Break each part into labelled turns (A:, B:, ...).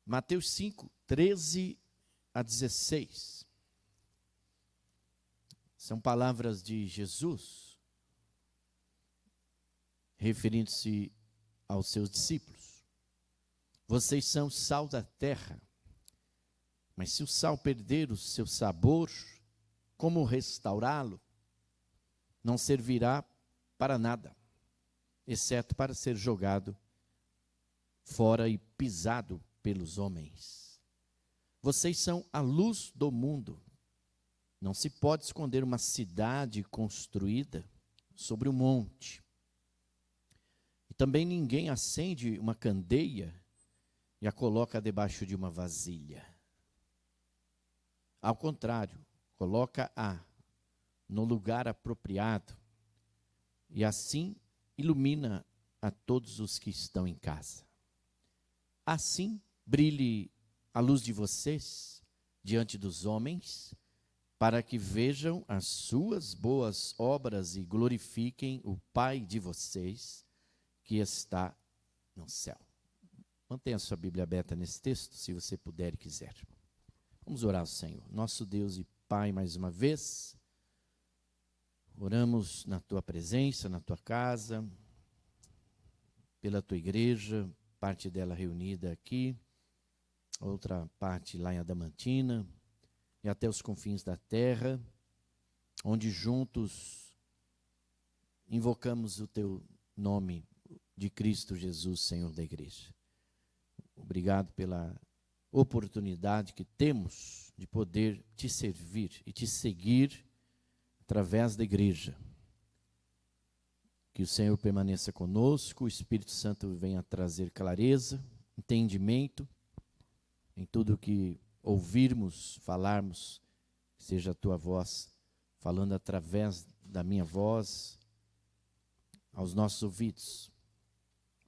A: Mateus 5, 13 a 16. São palavras de Jesus, referindo-se aos seus discípulos. Vocês são sal da terra, mas se o sal perder o seu sabor, como restaurá-lo? Não servirá para nada, exceto para ser jogado fora e pisado pelos homens. Vocês são a luz do mundo. Não se pode esconder uma cidade construída sobre um monte. E também ninguém acende uma candeia e a coloca debaixo de uma vasilha. Ao contrário, coloca-a no lugar apropriado e assim ilumina a todos os que estão em casa. Assim brilhe a luz de vocês diante dos homens, para que vejam as suas boas obras e glorifiquem o Pai de vocês que está no céu. Mantenha a sua Bíblia aberta nesse texto, se você puder e quiser. Vamos orar ao Senhor. Nosso Deus e Pai, mais uma vez, oramos na Tua presença, na Tua casa, pela Tua igreja, parte dela reunida aqui, outra parte lá em Adamantina, e até os confins da terra, onde juntos invocamos o Teu nome de Cristo Jesus, Senhor da igreja. Obrigado pela oportunidade que temos de poder Te servir e Te seguir através da igreja. Que o Senhor permaneça conosco, o Espírito Santo venha trazer clareza, entendimento em tudo que ouvirmos, falarmos, seja a Tua voz falando através da minha voz aos nossos ouvidos.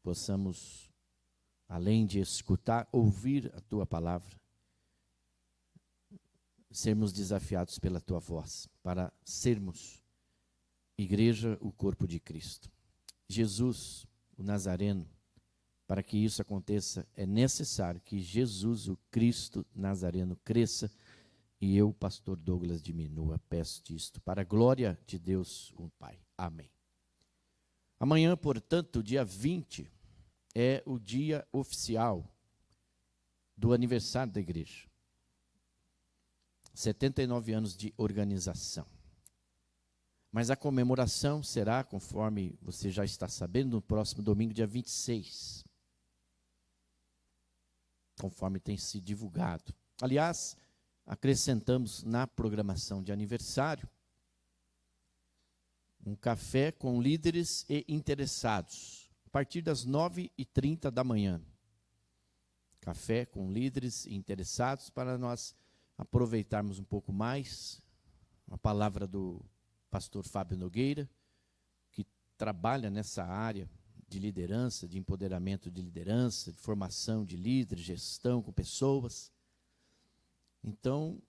A: Possamos, além de escutar, ouvir a Tua palavra, sermos desafiados pela Tua voz, para sermos igreja, o corpo de Cristo. Jesus, o Nazareno, para que isso aconteça, é necessário que Jesus, o Cristo Nazareno, cresça e eu, pastor Douglas, diminua. Peço isto para a glória de Deus, o Pai. Amém. Amanhã, portanto, dia 20, é o dia oficial do aniversário da igreja. 79 anos de organização. Mas a comemoração será, conforme você já está sabendo, no próximo domingo, dia 26. Conforme tem sido divulgado. Aliás, acrescentamos na programação de aniversário um café com líderes e interessados, a partir das 9h30 da manhã. Café com líderes e interessados, para nós aproveitarmos um pouco mais a palavra do pastor Fábio Nogueira, que trabalha nessa área de liderança, de empoderamento de liderança, de formação de líderes, gestão com pessoas. Então,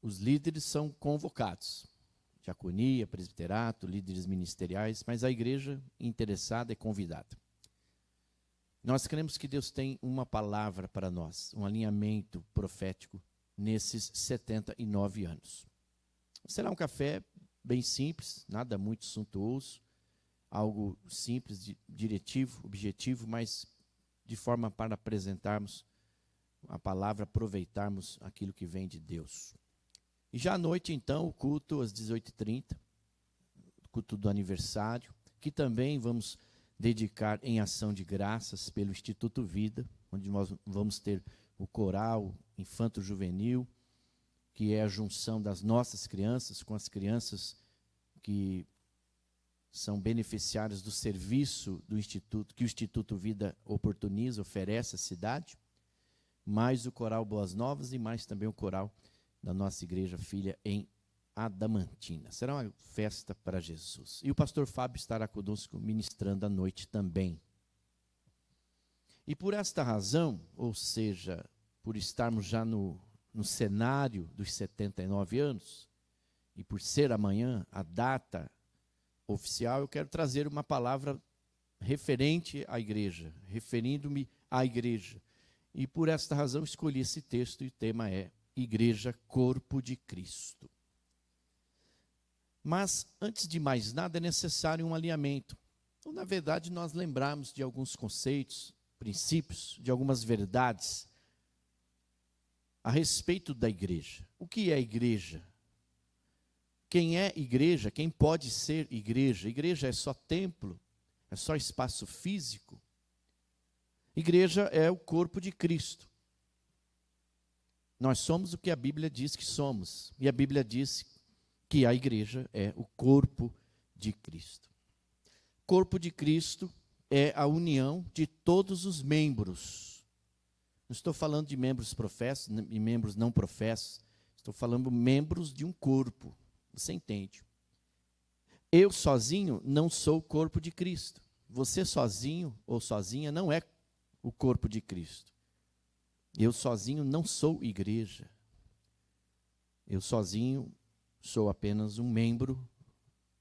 A: os líderes são convocados, diaconia, presbiterato, líderes ministeriais, mas a igreja interessada é convidada. Nós cremos que Deus tem uma palavra para nós, um alinhamento profético nesses 79 anos. Será um café bem simples, nada muito suntuoso, algo simples, diretivo, objetivo, mas de forma para apresentarmos a palavra, aproveitarmos aquilo que vem de Deus. E já à noite, então, o culto às 18h30, o culto do aniversário, que também vamos dedicar em ação de graças pelo Instituto Vida, onde nós vamos ter o coral infanto-juvenil, que é a junção das nossas crianças com as crianças que são beneficiárias do serviço do Instituto, que o Instituto Vida oportuniza, oferece à cidade, mais o coral Boas Novas e mais também o coral da nossa igreja filha em Adamantina. Será uma festa para Jesus. E o pastor Fábio estará conosco ministrando à noite também. E por esta razão, ou seja, por estarmos já no cenário dos 79 anos, e por ser amanhã a data oficial, eu quero trazer uma palavra referente à igreja, referindo-me à igreja. E por esta razão escolhi esse texto e o tema é Igreja, Corpo de Cristo. Mas, antes de mais nada, é necessário um alinhamento. Ou, na verdade, nós lembrarmos de alguns conceitos, princípios, de algumas verdades a respeito da igreja. O que é igreja? Quem é igreja? Quem pode ser igreja? Igreja é só templo? É só espaço físico? Igreja é o corpo de Cristo. Nós somos o que a Bíblia diz que somos. E a Bíblia diz que a igreja é o corpo de Cristo. Corpo de Cristo é a união de todos os membros. Não estou falando de membros professos e membros não professos. Estou falando membros de um corpo. Você entende? Eu sozinho não sou o corpo de Cristo. Você sozinho ou sozinha não é o corpo de Cristo. Eu sozinho não sou igreja. Eu sozinho sou apenas um membro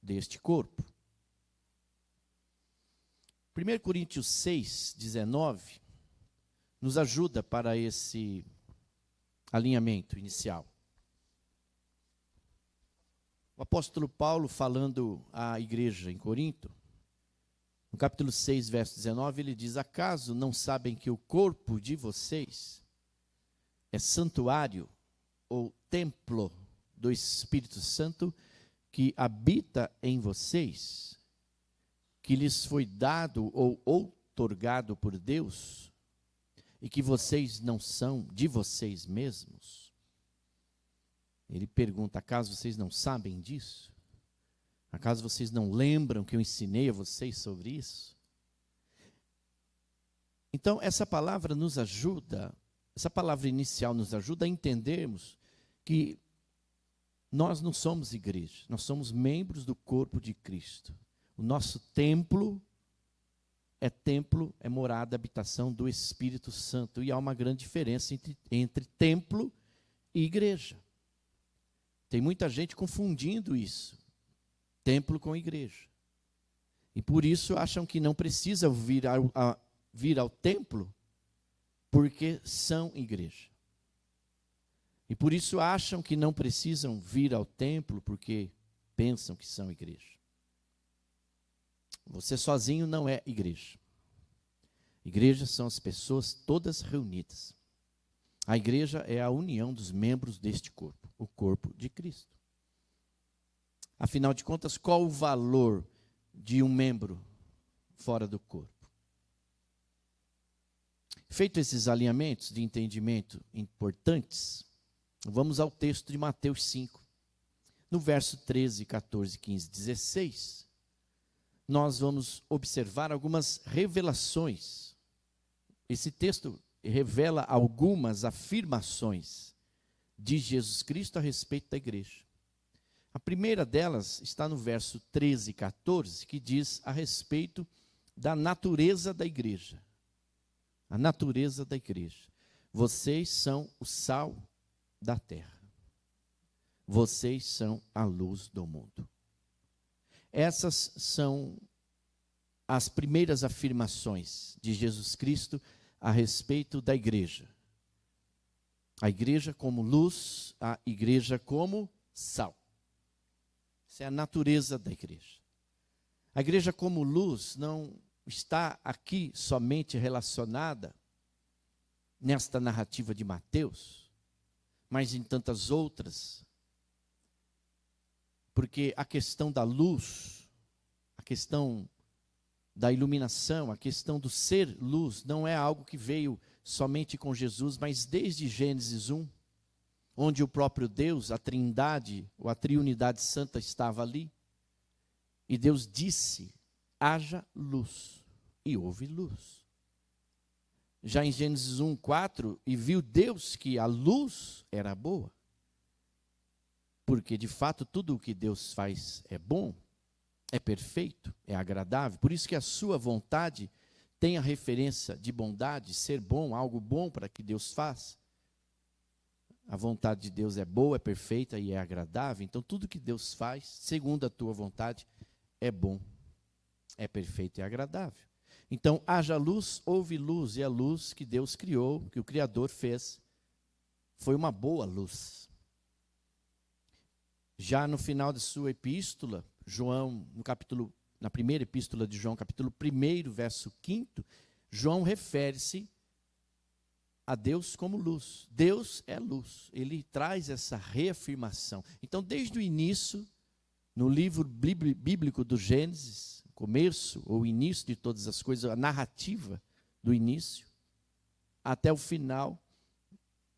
A: deste corpo. 1 Coríntios 6, 19, nos ajuda para esse alinhamento inicial. O apóstolo Paulo, falando à igreja em Corinto, no capítulo 6, verso 19, ele diz: acaso não sabem que o corpo de vocês é santuário ou templo do Espírito Santo que habita em vocês, que lhes foi dado ou outorgado por Deus, e que vocês não são de vocês mesmos? Ele pergunta: acaso vocês não sabem disso? Acaso vocês não lembram que eu ensinei a vocês sobre isso? Então, essa palavra nos ajuda, essa palavra inicial nos ajuda a entendermos que nós não somos igreja, nós somos membros do corpo de Cristo. O nosso templo, é morada, habitação do Espírito Santo. E há uma grande diferença entre templo e igreja. Tem muita gente confundindo isso, templo com igreja. E por isso acham que não precisam vir ao templo, porque são igreja. E por isso acham que não precisam vir ao templo, porque pensam que são igreja. Você sozinho não é igreja. Igreja são as pessoas todas reunidas. A igreja é a união dos membros deste corpo, o corpo de Cristo. Afinal de contas, qual o valor de um membro fora do corpo? Feito esses alinhamentos de entendimento importantes, vamos ao texto de Mateus 5. No verso 13, 14, 15, 16, nós vamos observar algumas revelações. Esse texto revela algumas afirmações de Jesus Cristo a respeito da igreja. A primeira delas está no verso 13 e 14, que diz a respeito da natureza da igreja. A natureza da igreja. Vocês são o sal da terra. Vocês são a luz do mundo. Essas são as primeiras afirmações de Jesus Cristo a respeito da igreja. A igreja como luz, a igreja como sal. Essa é a natureza da igreja. A igreja como luz não está aqui somente relacionada nesta narrativa de Mateus, mas em tantas outras. Porque a questão da luz, a questão da iluminação, a questão do ser luz, não é algo que veio somente com Jesus, mas desde Gênesis 1, onde o próprio Deus, a Trindade, ou a Triunidade Santa estava ali, e Deus disse: haja luz, e houve luz. Já em Gênesis 1, 4, e viu Deus que a luz era boa, porque de fato tudo o que Deus faz é bom, é perfeito, é agradável. Por isso que a sua vontade tem a referência de bondade, ser bom, algo bom para que Deus faz. A vontade de Deus é boa, é perfeita e é agradável. Então tudo que Deus faz, segundo a tua vontade, é bom, é perfeito e agradável. Então, haja luz, houve luz, e a luz que Deus criou, que o Criador fez, foi uma boa luz. Já no final de sua epístola, João, na primeira epístola de João, capítulo 1, verso 5, João refere-se a Deus como luz. Deus é luz. Ele traz essa reafirmação. Então, desde o início, no livro bíblico do Gênesis, começo ou início de todas as coisas, a narrativa do início, até o final,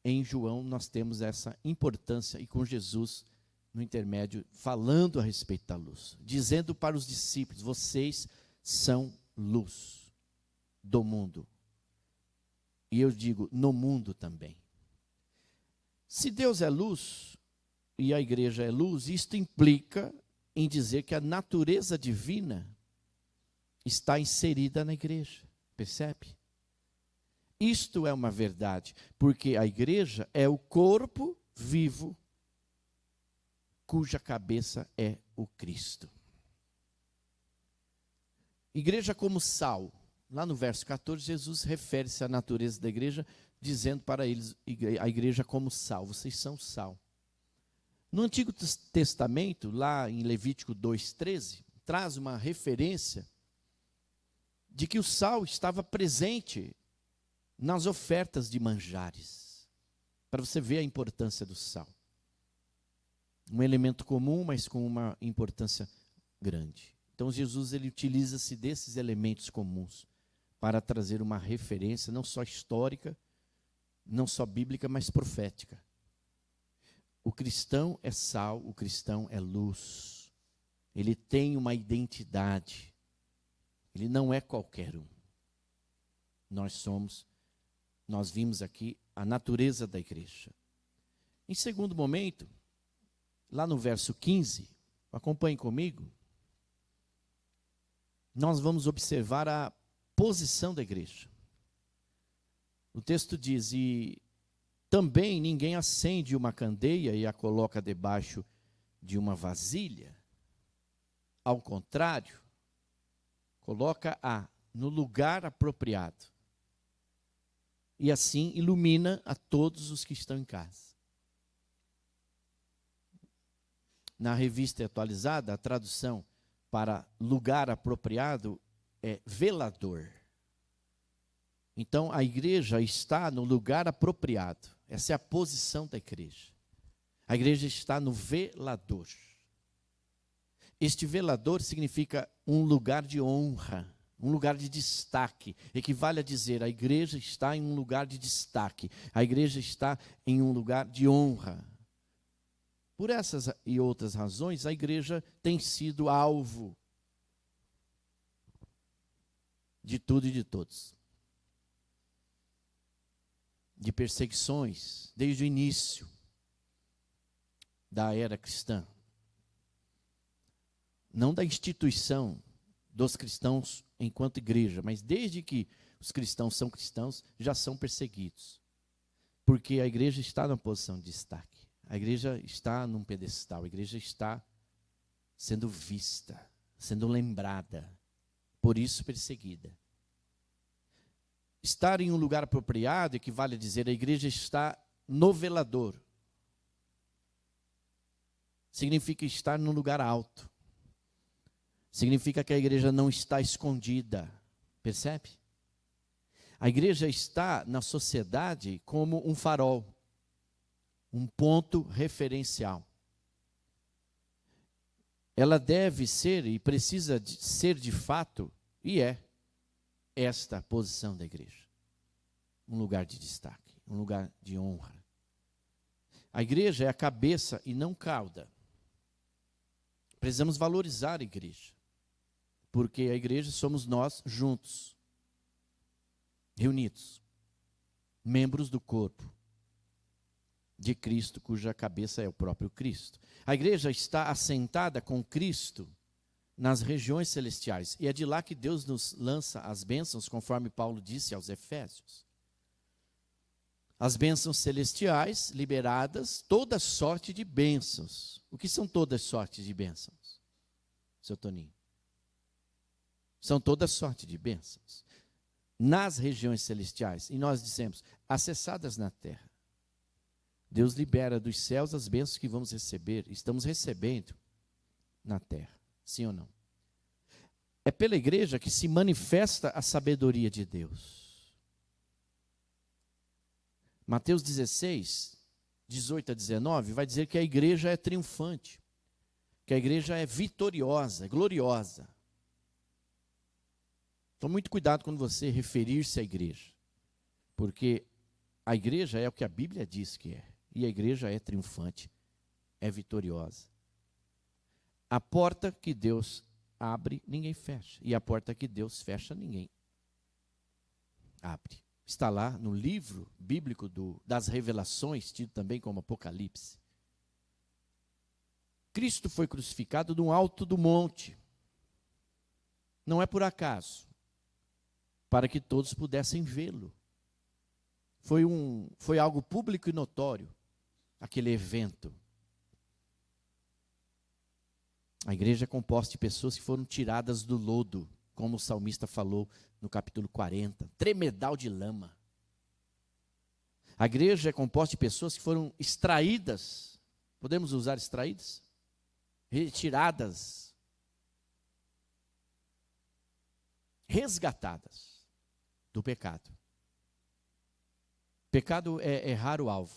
A: em João, nós temos essa importância, e com Jesus no intermédio, falando a respeito da luz, dizendo para os discípulos: vocês são luz do mundo. E eu digo, no mundo também. Se Deus é luz e a igreja é luz, isto implica em dizer que a natureza divina está inserida na igreja. Percebe? Isto é uma verdade, porque a igreja é o corpo vivo cuja cabeça é o Cristo. Igreja como sal. Lá no verso 14, Jesus refere-se à natureza da igreja, dizendo para eles, a igreja como sal. Vocês são sal. No Antigo Testamento, lá em Levítico 2,13, traz uma referência de que o sal estava presente nas ofertas de manjares. Para você ver a importância do sal. Um elemento comum, mas com uma importância grande. Então Jesus ele utiliza-se desses elementos comuns para trazer uma referência não só histórica, não só bíblica, mas profética. O cristão é sal, o cristão é luz. Ele tem uma identidade. Ele não é qualquer um. Nós vimos aqui a natureza da igreja. Em segundo momento, lá no verso 15, acompanhe comigo, nós vamos observar a posição da igreja. O texto diz: e também ninguém acende uma candeia e a coloca debaixo de uma vasilha. Ao contrário, coloca-a no lugar apropriado. E assim ilumina a todos os que estão em casa. Na revista atualizada, a tradução para lugar apropriado é velador. Então, a igreja está no lugar apropriado. Essa é a posição da igreja. A igreja está no velador. Este velador significa um lugar de honra, um lugar de destaque. Equivale a dizer, a igreja está em um lugar de destaque. A igreja está em um lugar de honra. Por essas e outras razões, a igreja tem sido alvo de tudo e de todos. De perseguições, desde o início da era cristã. Não da instituição dos cristãos enquanto igreja, mas desde que os cristãos são cristãos, já são perseguidos. Porque a igreja está numa posição de destaque. A igreja está num pedestal, a igreja está sendo vista, sendo lembrada, por isso perseguida. Estar em um lugar apropriado equivale a dizer a igreja está no velador. Significa estar num lugar alto. Significa que a igreja não está escondida. Percebe? A igreja está na sociedade como um farol. Um ponto referencial. Ela deve ser e precisa ser de fato, e é, esta a posição da igreja. Um lugar de destaque, um lugar de honra. A igreja é a cabeça e não cauda. Precisamos valorizar a igreja, porque a igreja somos nós juntos, reunidos, membros do corpo de Cristo, cuja cabeça é o próprio Cristo. A igreja está assentada com Cristo nas regiões celestiais, e é de lá que Deus nos lança as bênçãos, conforme Paulo disse aos Efésios. As bênçãos celestiais liberadas, toda sorte de bênçãos. O que são todas sortes de bênçãos, seu Toninho? São toda sorte de bênçãos nas regiões celestiais. E nós dissemos, acessadas na terra. Deus libera dos céus as bênçãos que vamos receber. Estamos recebendo na terra. Sim ou não? É pela igreja que se manifesta a sabedoria de Deus. Mateus 16, 18 a 19, vai dizer que a igreja é triunfante, que a igreja é vitoriosa, gloriosa. Tome muito cuidado quando você referir-se à igreja, porque a igreja é o que a Bíblia diz que é, e a igreja é triunfante, é vitoriosa. A porta que Deus abre, ninguém fecha. E a porta que Deus fecha, ninguém abre. Está lá no livro bíblico das Revelações, tido também como Apocalipse. Cristo foi crucificado no alto do monte. Não é por acaso. Para que todos pudessem vê-lo. Foi algo público e notório, aquele evento. A igreja é composta de pessoas que foram tiradas do lodo, como o salmista falou no capítulo 40, tremedal de lama. A igreja é composta de pessoas que foram extraídas, podemos usar extraídas? Retiradas, resgatadas do pecado. Pecado é errar o alvo.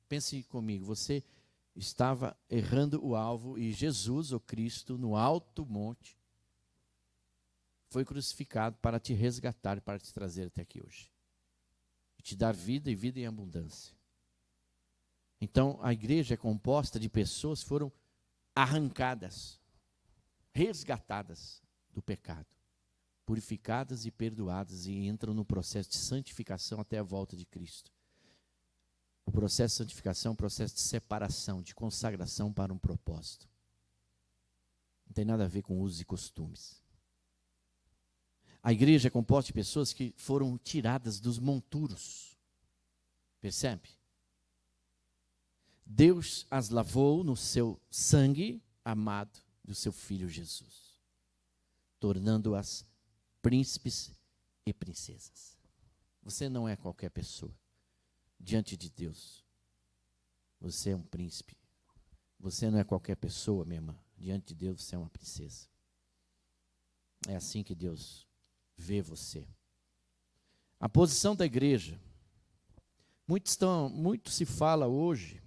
A: Pense comigo, você estava errando o alvo e Jesus, o Cristo, no alto monte, foi crucificado para te resgatar, para te trazer até aqui hoje. E te dar vida e vida em abundância. Então, a igreja é composta de pessoas que foram arrancadas, resgatadas do pecado, purificadas e perdoadas e entram no processo de santificação até a volta de Cristo. O processo de santificação é um processo de separação, de consagração para um propósito. Não tem nada a ver com usos e costumes. A igreja é composta de pessoas que foram tiradas dos monturos. Percebe? Deus as lavou no seu sangue amado do seu Filho Jesus, tornando-as príncipes e princesas. Você não é qualquer pessoa. Diante de Deus, você é um príncipe. Você não é qualquer pessoa, minha irmã. Diante de Deus, você é uma princesa. É assim que Deus vê você. A posição da igreja. Muito se fala hoje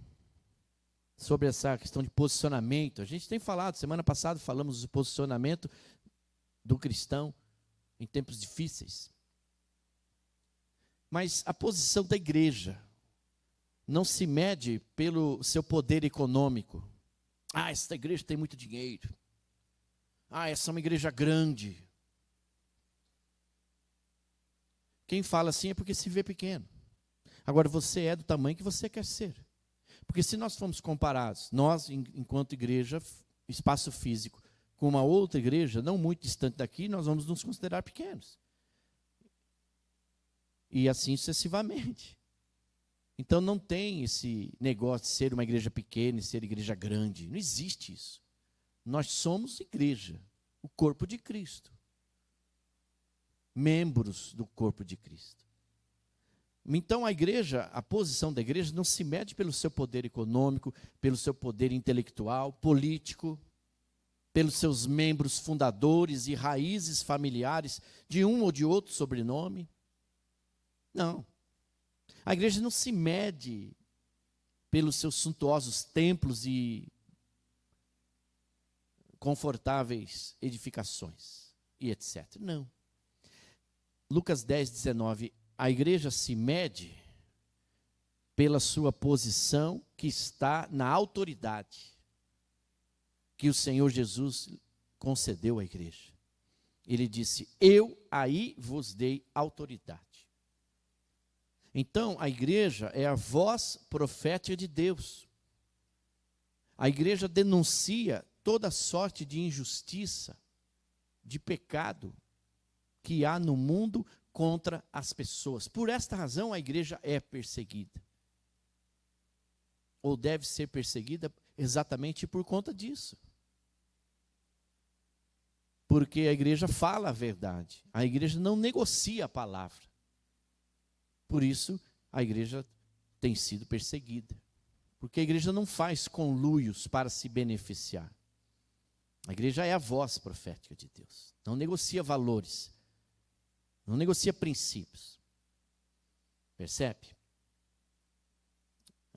A: sobre essa questão de posicionamento. A gente tem falado, semana passada falamos do posicionamento do cristão em tempos difíceis. Mas a posição da igreja não se mede pelo seu poder econômico. Ah, essa igreja tem muito dinheiro. Ah, essa é uma igreja grande. Quem fala assim é porque se vê pequeno. Agora, você é do tamanho que você quer ser. Porque se nós formos comparados, nós, enquanto igreja, espaço físico, com uma outra igreja, não muito distante daqui, nós vamos nos considerar pequenos. E assim sucessivamente. Então não tem esse negócio de ser uma igreja pequena e ser igreja grande. Não existe isso. Nós somos igreja, o corpo de Cristo. Membros do corpo de Cristo. Então a igreja, a posição da igreja não se mede pelo seu poder econômico, pelo seu poder intelectual, político, pelos seus membros fundadores e raízes familiares de um ou de outro sobrenome. Não. A igreja não se mede pelos seus suntuosos templos e confortáveis edificações e etc. Não. Lucas 10, 19. A igreja se mede pela sua posição que está na autoridade que o Senhor Jesus concedeu à igreja. Ele disse, eu aí vos dei autoridade. Então, a igreja é a voz profética de Deus. A igreja denuncia toda sorte de injustiça, de pecado que há no mundo contra as pessoas. Por esta razão, a igreja é perseguida. Ou deve ser perseguida exatamente por conta disso. Porque a igreja fala a verdade. A igreja não negocia a palavra. Por isso, a igreja tem sido perseguida. Porque a igreja não faz conluios para se beneficiar. A igreja é a voz profética de Deus. Não negocia valores. Não negocia princípios. Percebe?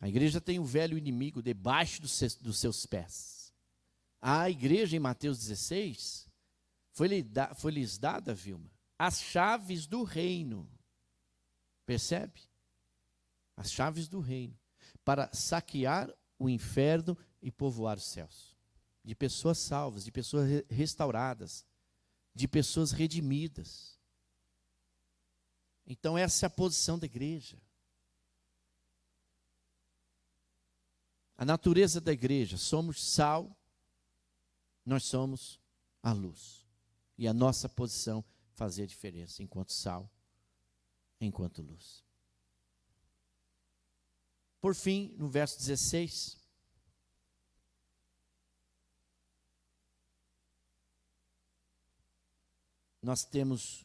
A: A igreja tem o velho inimigo debaixo dos seus pés. A igreja, em Mateus 16, foi-lhes dada, Vilma, as chaves do reino. Percebe? As chaves do reino. Para saquear o inferno e povoar os céus. De pessoas salvas, de pessoas restauradas, de pessoas redimidas. Então essa é a posição da igreja. A natureza da igreja, somos sal, nós somos a luz. E a nossa posição fazer a diferença enquanto sal, enquanto luz. Por fim, no verso 16, nós temos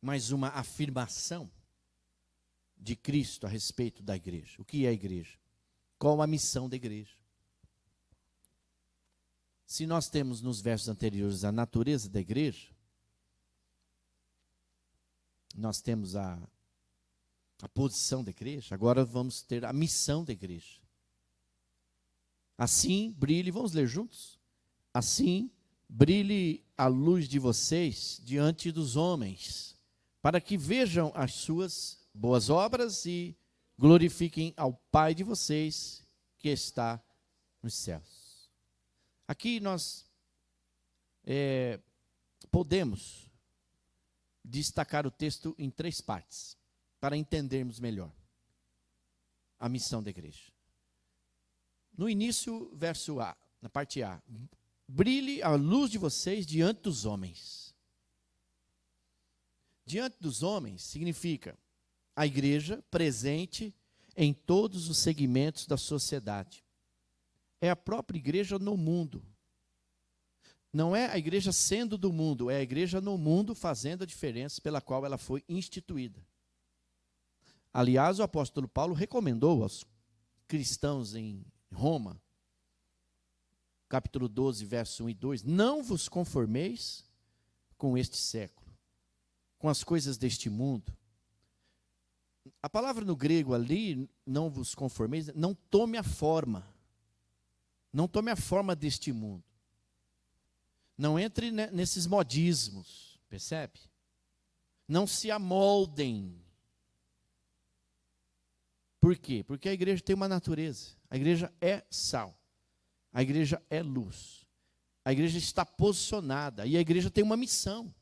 A: mais uma afirmação de Cristo a respeito da igreja. O que é a igreja? Qual a missão da igreja? Se nós temos nos versos anteriores a natureza da igreja, nós temos a posição da igreja, agora vamos ter a missão da igreja. Assim brilhe, vamos ler juntos? Assim brilhe a luz de vocês diante dos homens, para que vejam as suas boas obras e glorifiquem ao Pai de vocês que está nos céus. Aqui nós podemos destacar o texto em 3 partes, para entendermos melhor a missão da igreja. No início, verso A, na parte A, brilhe a luz de vocês diante dos homens. Diante dos homens significa a igreja presente em todos os segmentos da sociedade. É a própria igreja no mundo. Não é a igreja sendo do mundo, é a igreja no mundo fazendo a diferença pela qual ela foi instituída. Aliás, o apóstolo Paulo recomendou aos cristãos em Roma, capítulo 12, verso 1 e 2, não vos conformeis com este século, com as coisas deste mundo. A palavra no grego ali, não vos conformeis, não tome a forma deste mundo. Não entre nesses modismos, percebe? Não se amoldem. Por quê? Porque a igreja tem uma natureza. A igreja é sal. A igreja é luz. A igreja está posicionada. E a igreja tem uma missão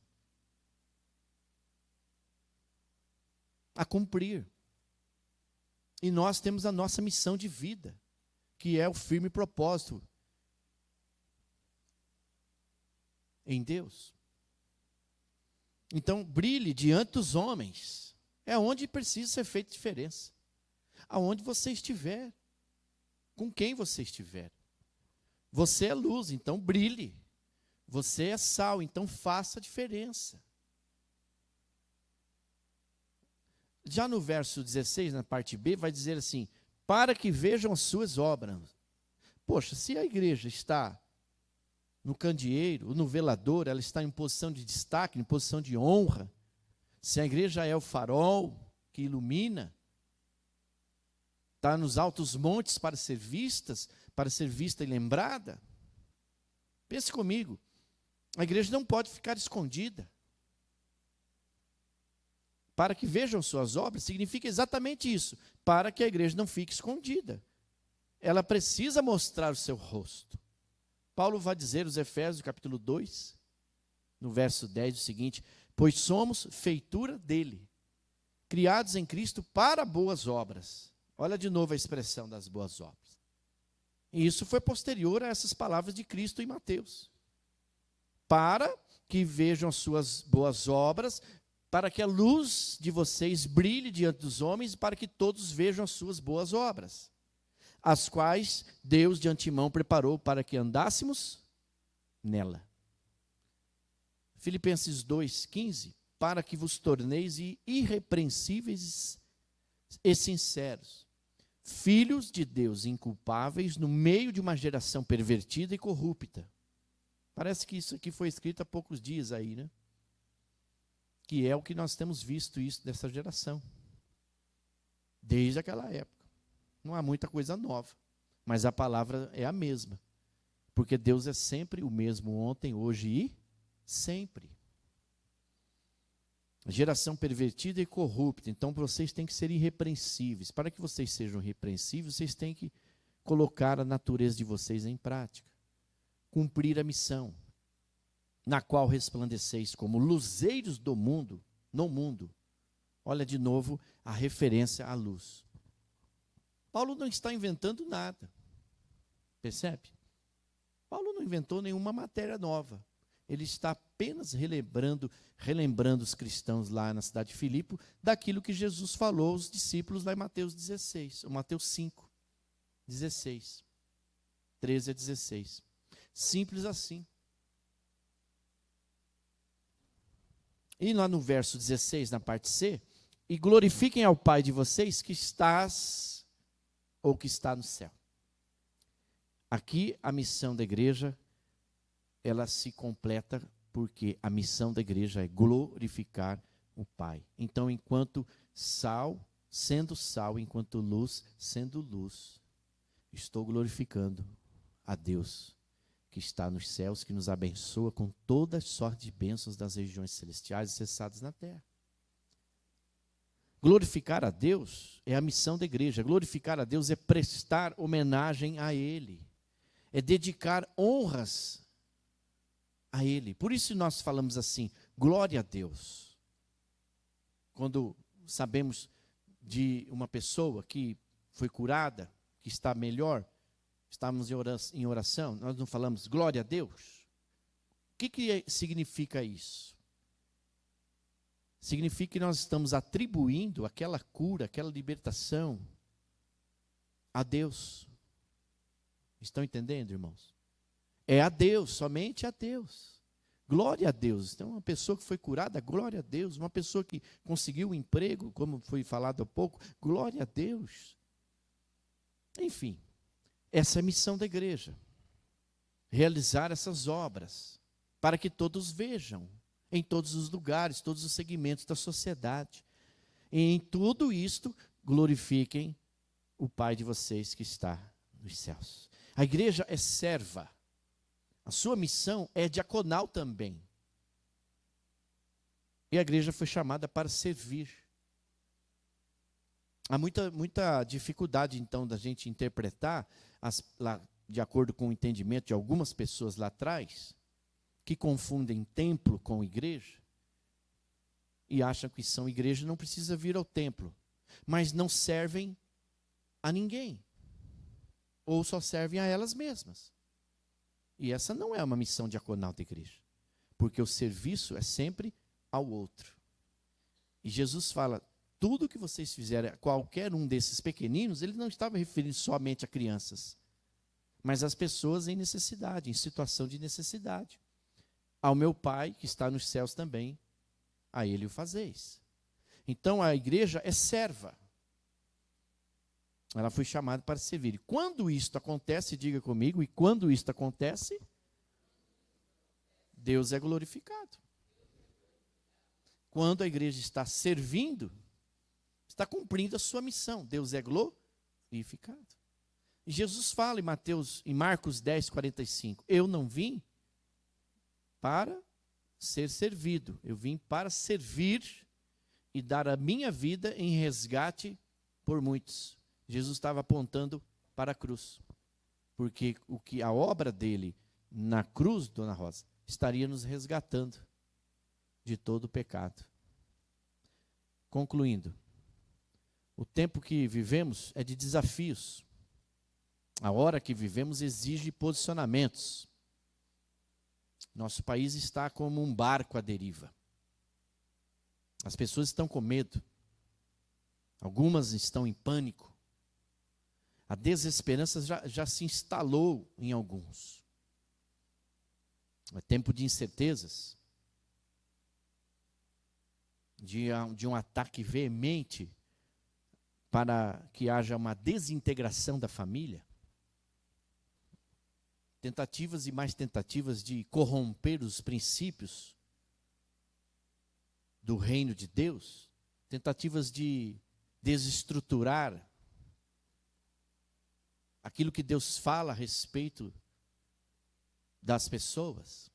A: a cumprir. E nós temos a nossa missão de vida, que é o firme propósito em Deus. Então, brilhe diante dos homens. É onde precisa ser feita diferença. Aonde você estiver. Com quem você estiver. Você é luz, então brilhe. Você é sal, então faça a diferença. Já no verso 16, na parte B, vai dizer assim, para que vejam as suas obras. Poxa, se a igreja está no candeeiro, no velador, ela está em posição de destaque, em posição de honra. Se a igreja é o farol que ilumina, está nos altos montes para ser vista e lembrada. Pense comigo, a igreja não pode ficar escondida. Para que vejam suas obras, significa exatamente isso, para que a igreja não fique escondida. Ela precisa mostrar o seu rosto. Paulo vai dizer aos Efésios, capítulo 2, no verso 10, o seguinte, pois somos feitura dele, criados em Cristo para boas obras. Olha de novo a expressão das boas obras. E isso foi posterior a essas palavras de Cristo em Mateus. Para que vejam as suas boas obras, para que a luz de vocês brilhe diante dos homens, para que todos vejam as suas boas obras, as quais Deus de antemão preparou para que andássemos nela. Filipenses 2,15, para que vos torneis irrepreensíveis e sinceros, filhos de Deus inculpáveis no meio de uma geração pervertida e corrupta. Parece que isso aqui foi escrito há poucos dias aí, né? Que é o que nós temos visto isso dessa geração. Desde aquela época. Não há muita coisa nova, mas a palavra é a mesma. Porque Deus é sempre o mesmo ontem, hoje e sempre. Geração pervertida e corrupta. Então vocês têm que ser irrepreensíveis. Para que vocês sejam irrepreensíveis, vocês têm que colocar a natureza de vocês em prática. Cumprir a missão, na qual resplandeceis como luzeiros do mundo, no mundo. Olha de novo a referência à luz. Paulo não está inventando nada. Percebe? Paulo não inventou nenhuma matéria nova. Ele está apenas relembrando os cristãos lá na cidade de Filipe daquilo que Jesus falou aos discípulos lá em Mateus 16, ou Mateus 5, 16, 13 a 16. Simples assim. E lá no verso 16, na parte C, e glorifiquem ao Pai de vocês que estás, ou que está no céu. Aqui a missão da igreja, ela se completa porque a missão da igreja é glorificar o Pai. Então, enquanto sal, enquanto luz, sendo luz, estou glorificando a Deus que está nos céus, que nos abençoa com toda sorte de bênçãos das regiões celestiais e cessadas na terra. Glorificar a Deus é a missão da igreja. Glorificar a Deus é prestar homenagem a Ele. É dedicar honras a Ele. Por isso nós falamos assim, glória a Deus. Quando sabemos de uma pessoa que foi curada, que está melhor, estamos em oração, nós não falamos glória a Deus? O que significa isso? Significa que nós estamos atribuindo aquela cura, aquela libertação a Deus. Estão entendendo, irmãos? É a Deus, somente a Deus. Glória a Deus. Então, uma pessoa que foi curada, glória a Deus. Uma pessoa que conseguiu um emprego, como foi falado há pouco, glória a Deus. Enfim, essa é a missão da igreja. Realizar essas obras, para que todos vejam, em todos os lugares, todos os segmentos da sociedade. E em tudo isto, glorifiquem o Pai de vocês que está nos céus. A igreja é serva. A sua missão é diaconal também. E a igreja foi chamada para servir. Há muita dificuldade, então, da gente interpretar, de acordo com o entendimento de algumas pessoas lá atrás, que confundem templo com igreja, e acham que são igreja, não precisa vir ao templo, mas não servem a ninguém, ou só servem a elas mesmas. E essa não é uma missão diaconal da igreja, porque o serviço é sempre ao outro. E Jesus fala, tudo que vocês fizerem a qualquer um desses pequeninos, ele não estava referindo somente a crianças, mas às pessoas em necessidade, em situação de necessidade. Ao meu Pai, que está nos céus também, a Ele o fazeis. Então, a igreja é serva. Ela foi chamada para servir. E quando isto acontece, diga comigo, e quando isto acontece, Deus é glorificado. Quando a igreja está servindo, está cumprindo a sua missão. Deus é glorificado. E Jesus fala em Marcos 10, 45, eu não vim para ser servido, eu vim para servir e dar a minha vida em resgate por muitos. Jesus estava apontando para a cruz, porque a obra dele na cruz, Dona Rosa, estaria nos resgatando de todo o pecado. Concluindo, o tempo que vivemos é de desafios. A hora que vivemos exige posicionamentos. Nosso país está como um barco à deriva. As pessoas estão com medo. Algumas estão em pânico. A desesperança já se instalou em alguns. É tempo de incertezas. de um ataque veemente para que haja uma desintegração da família. Tentativas e mais tentativas de corromper os princípios do reino de Deus. Tentativas de desestruturar aquilo que Deus fala a respeito das pessoas.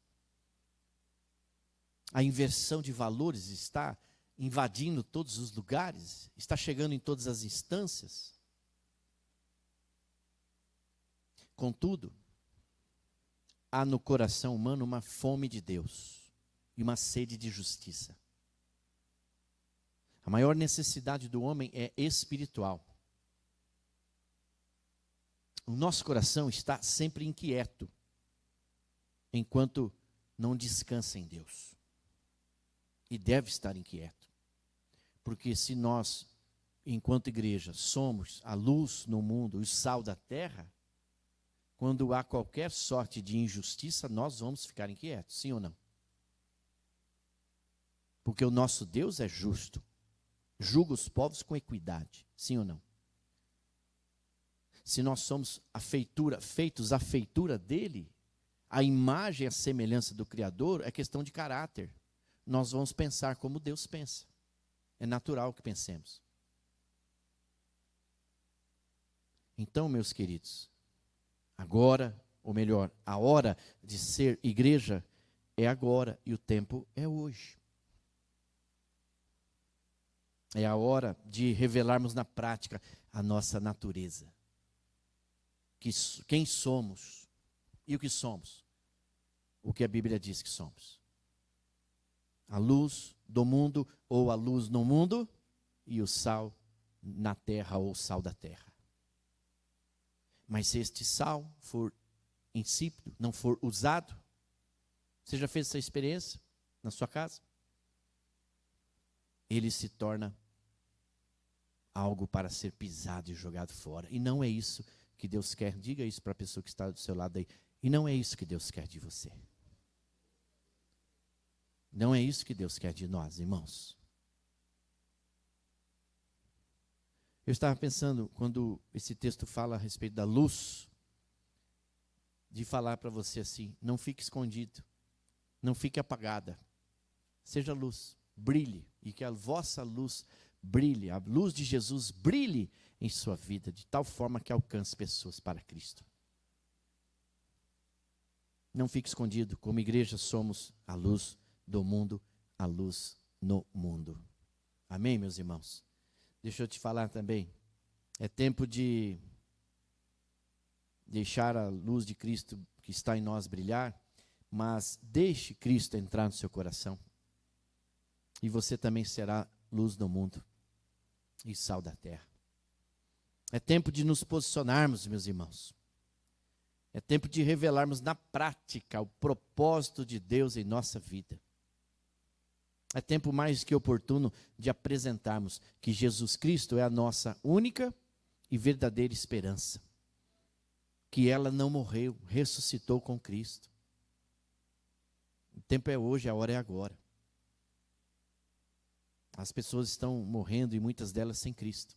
A: A inversão de valores está invadindo todos os lugares, está chegando em todas as instâncias. Contudo, há no coração humano uma fome de Deus e uma sede de justiça. A maior necessidade do homem é espiritual. O nosso coração está sempre inquieto, enquanto não descansa em Deus. E deve estar inquieto. Porque se nós, enquanto igreja, somos a luz no mundo, o sal da terra, quando há qualquer sorte de injustiça, nós vamos ficar inquietos, sim ou não? Porque o nosso Deus é justo, julga os povos com equidade, sim ou não? Se nós somos feitos à feitura dele, a imagem e a semelhança do Criador é questão de caráter. Nós vamos pensar como Deus pensa. É natural que pensemos. Então, meus queridos, agora, ou melhor, a hora de ser igreja é agora e o tempo é hoje. É a hora de revelarmos na prática a nossa natureza. Quem somos e o que somos. O que a Bíblia diz que somos. A luz do mundo ou a luz no mundo e o sal na terra ou o sal da terra. Mas se este sal for insípido, não for usado, você já fez essa experiência na sua casa? Ele se torna algo para ser pisado e jogado fora. E não é isso que Deus quer. Diga isso para a pessoa que está do seu lado aí. E não é isso que Deus quer de você. Não é isso que Deus quer de nós, irmãos. Eu estava pensando, quando esse texto fala a respeito da luz, de falar para você assim: não fique escondido, não fique apagada, seja luz, brilhe, e que a vossa luz brilhe, a luz de Jesus brilhe em sua vida, de tal forma que alcance pessoas para Cristo. Não fique escondido, como igreja somos a luz do mundo, a luz no mundo. Amém, meus irmãos? Deixa eu te falar também, é tempo de deixar a luz de Cristo que está em nós brilhar, mas deixe Cristo entrar no seu coração, e você também será luz do mundo e sal da terra. É tempo de nos posicionarmos, meus irmãos. É tempo de revelarmos na prática o propósito de Deus em nossa vida. É tempo mais que oportuno de apresentarmos que Jesus Cristo é a nossa única e verdadeira esperança. Que ela não morreu, ressuscitou com Cristo. O tempo é hoje, a hora é agora. As pessoas estão morrendo e muitas delas sem Cristo.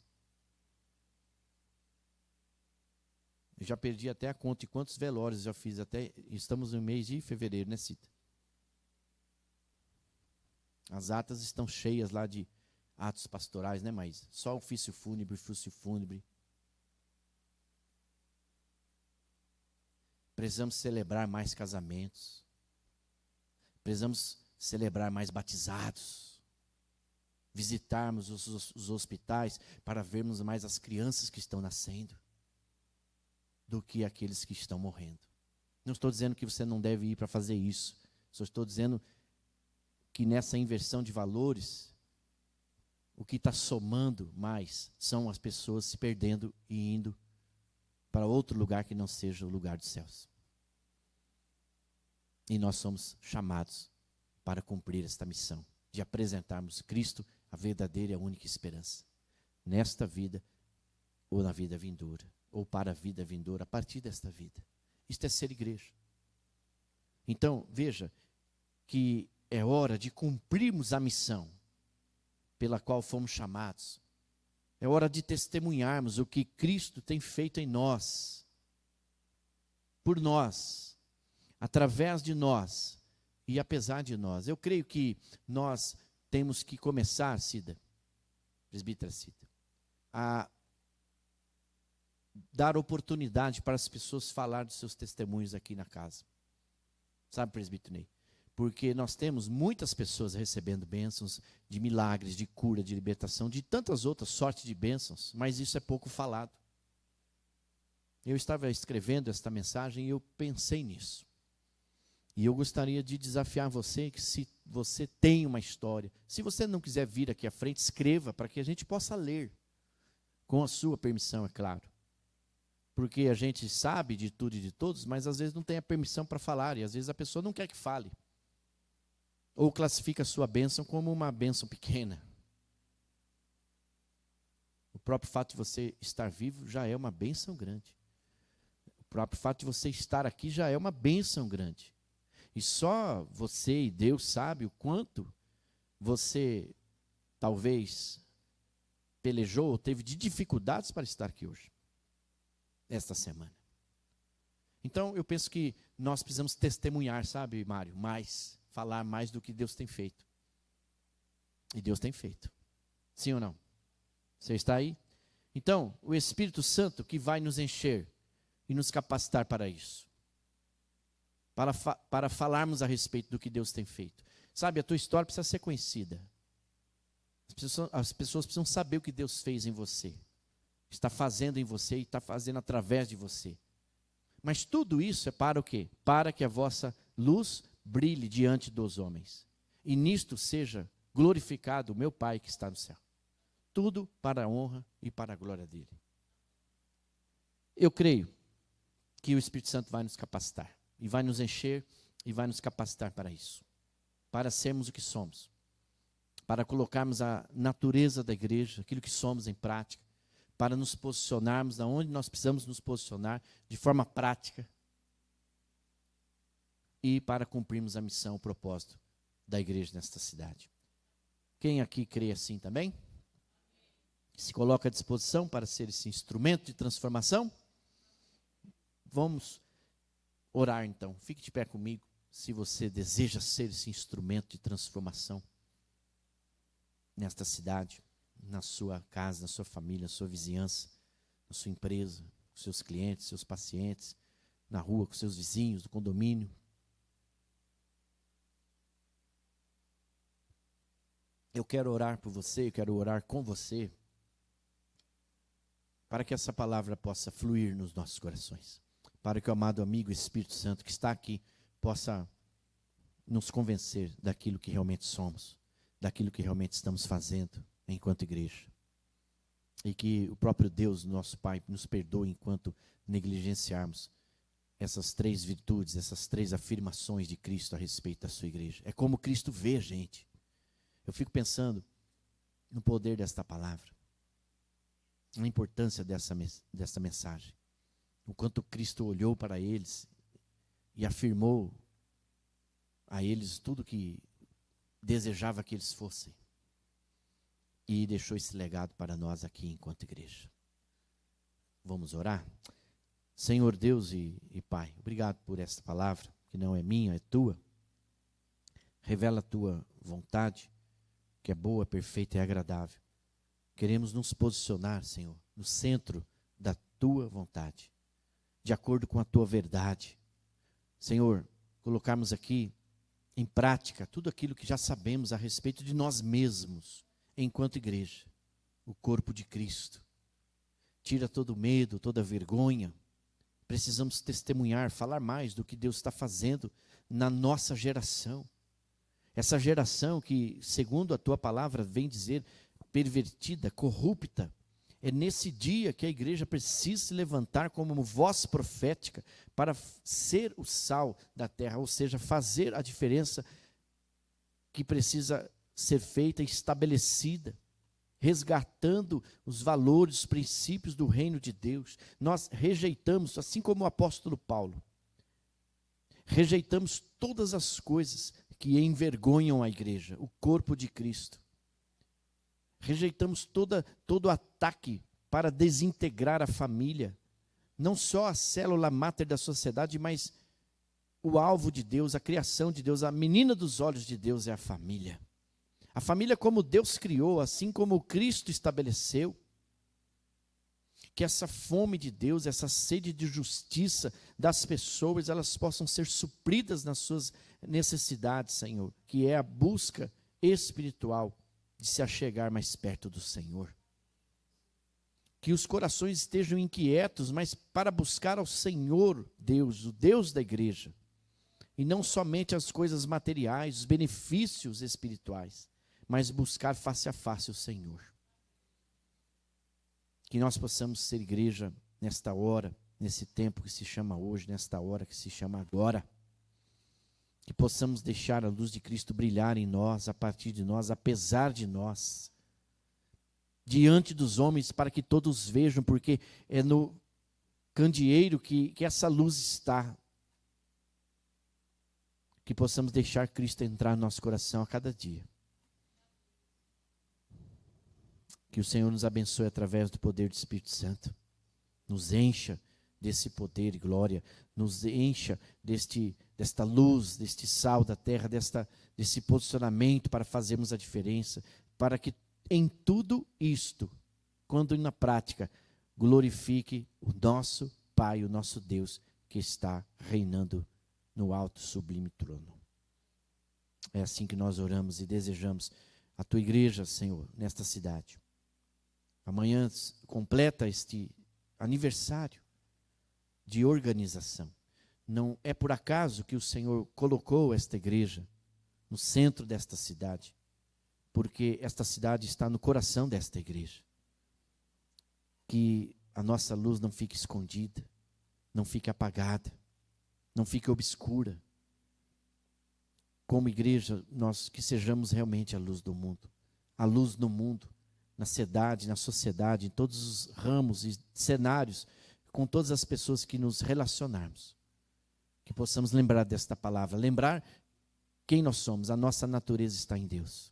A: Eu já perdi até a conta de quantos velórios já fiz, estamos no mês de fevereiro, né, Cita? As atas estão cheias lá de atos pastorais, né, mas só ofício fúnebre. Precisamos celebrar mais casamentos. Precisamos celebrar mais batizados. Visitarmos os hospitais para vermos mais as crianças que estão nascendo do que aqueles que estão morrendo. Não estou dizendo que você não deve ir para fazer isso. Só estou dizendo que nessa inversão de valores, o que está somando mais são as pessoas se perdendo e indo para outro lugar que não seja o lugar dos céus. E nós somos chamados para cumprir esta missão, de apresentarmos Cristo, a verdadeira e a única esperança, nesta vida ou na vida vindoura, ou para a vida vindoura, a partir desta vida. Isto é ser igreja. Então, veja que é hora de cumprirmos a missão pela qual fomos chamados. É hora de testemunharmos o que Cristo tem feito em nós, por nós, através de nós e apesar de nós. Eu creio que nós temos que começar, Cida, presbítera Cida, a dar oportunidade para as pessoas falar dos seus testemunhos aqui na casa. Sabe, presbítero Ney? Porque nós temos muitas pessoas recebendo bênçãos de milagres, de cura, de libertação, de tantas outras sortes de bênçãos, mas isso é pouco falado. Eu estava escrevendo esta mensagem e eu pensei nisso. E eu gostaria de desafiar você, que se você tem uma história, se você não quiser vir aqui à frente, escreva para que a gente possa ler, com a sua permissão, é claro. Porque a gente sabe de tudo e de todos, mas às vezes não tem a permissão para falar, e às vezes a pessoa não quer que fale. Ou classifica a sua bênção como uma bênção pequena. O próprio fato de você estar vivo já é uma bênção grande. O próprio fato de você estar aqui já é uma bênção grande. E só você e Deus sabe o quanto você talvez pelejou ou teve de dificuldades para estar aqui hoje, esta semana. Então, eu penso que nós precisamos testemunhar, sabe, Mário, mais, falar mais do que Deus tem feito. E Deus tem feito. Sim ou não? Você está aí? Então, o Espírito Santo que vai nos encher e nos capacitar para isso. Para falarmos a respeito do que Deus tem feito. Sabe, a tua história precisa ser conhecida. As pessoas precisam saber o que Deus fez em você. Está fazendo em você e está fazendo através de você. Mas tudo isso é para o quê? Para que a vossa luz brilhe diante dos homens. E nisto seja glorificado o meu Pai que está no céu. Tudo para a honra e para a glória dele. Eu creio que o Espírito Santo vai nos capacitar. E vai nos encher e vai nos capacitar para isso. Para sermos o que somos. Para colocarmos a natureza da igreja, aquilo que somos em prática. Para nos posicionarmos aonde nós precisamos nos posicionar de forma prática. E para cumprirmos a missão, o propósito da igreja nesta cidade. Quem aqui crê assim também? Se coloca à disposição para ser esse instrumento de transformação? Vamos orar então. Fique de pé comigo, se você deseja ser esse instrumento de transformação nesta cidade, na sua casa, na sua família, na sua vizinhança, na sua empresa, com seus clientes, seus pacientes, na rua, com seus vizinhos, do condomínio. Eu quero orar por você, eu quero orar com você, para que essa palavra possa fluir nos nossos corações. Para que o amado amigo Espírito Santo que está aqui possa nos convencer daquilo que realmente somos, daquilo que realmente estamos fazendo enquanto igreja. E que o próprio Deus, nosso Pai, nos perdoe enquanto negligenciarmos essas três virtudes, essas três afirmações de Cristo a respeito da sua igreja. É como Cristo vê a gente. Eu fico pensando no poder desta palavra, na importância dessa mensagem. O quanto Cristo olhou para eles e afirmou a eles tudo que desejava que eles fossem. E deixou esse legado para nós aqui enquanto igreja. Vamos orar? Senhor Deus e Pai, obrigado por esta palavra, que não é minha, é tua. Revela a tua vontade, que é boa, perfeita e agradável. Queremos nos posicionar, Senhor, no centro da tua vontade, de acordo com a tua verdade. Senhor, colocarmos aqui em prática tudo aquilo que já sabemos a respeito de nós mesmos, enquanto igreja, o corpo de Cristo. Tira todo o medo, toda a vergonha. Precisamos testemunhar, falar mais do que Deus está fazendo na nossa geração. Essa geração que, segundo a tua palavra, vem dizer pervertida, corrupta. É nesse dia que a igreja precisa se levantar como voz profética para ser o sal da terra, ou seja, fazer a diferença que precisa ser feita e estabelecida, resgatando os valores, os princípios do reino de Deus. Nós rejeitamos, assim como o apóstolo Paulo, rejeitamos todas as coisas que envergonham a igreja, o corpo de Cristo. Rejeitamos todo ataque para desintegrar a família. Não só a célula máter da sociedade, mas o alvo de Deus, a criação de Deus, a menina dos olhos de Deus é a família. A família como Deus criou, assim como Cristo estabeleceu. Que essa fome de Deus, essa sede de justiça das pessoas, elas possam ser supridas nas suas necessidades, Senhor. Que é a busca espiritual de se achegar mais perto do Senhor. Que os corações estejam inquietos, mas para buscar ao Senhor Deus, o Deus da igreja. E não somente as coisas materiais, os benefícios espirituais, mas buscar face a face o Senhor. Que nós possamos ser igreja nesta hora, nesse tempo que se chama hoje, nesta hora que se chama agora. Que possamos deixar a luz de Cristo brilhar em nós, a partir de nós, apesar de nós. Diante dos homens, para que todos vejam, porque é no candeeiro que essa luz está. Que possamos deixar Cristo entrar no nosso coração a cada dia. Que o Senhor nos abençoe através do poder do Espírito Santo. Nos encha desse poder e glória. Nos encha desta luz, deste sal da terra, desse posicionamento para fazermos a diferença. Para que em tudo isto, quando na prática, glorifique o nosso Pai, o nosso Deus, que está reinando no alto sublime trono. É assim que nós oramos e desejamos a tua igreja, Senhor, nesta cidade. Amanhã completa este aniversário de organização. Não é por acaso que o Senhor colocou esta igreja no centro desta cidade, porque esta cidade está no coração desta igreja. Que a nossa luz não fique escondida, não fique apagada, não fique obscura. Como igreja, nós que sejamos realmente a luz do mundo, a luz no mundo, na cidade, na sociedade, em todos os ramos e cenários, com todas as pessoas que nos relacionarmos. Que possamos lembrar desta palavra, lembrar quem nós somos, a nossa natureza está em Deus.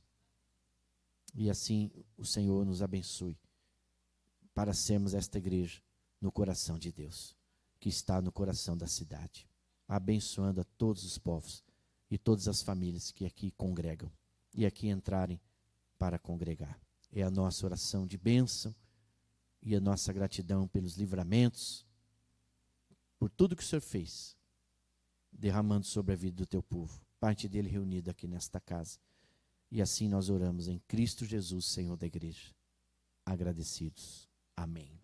A: E assim o Senhor nos abençoe para sermos esta igreja no coração de Deus, que está no coração da cidade, abençoando a todos os povos e todas as famílias que aqui congregam e aqui entrarem para congregar. É a nossa oração de bênção e a nossa gratidão pelos livramentos, por tudo que o Senhor fez, derramando sobre a vida do teu povo, parte dele reunida aqui nesta casa. E assim nós oramos em Cristo Jesus, Senhor da igreja. Agradecidos. Amém.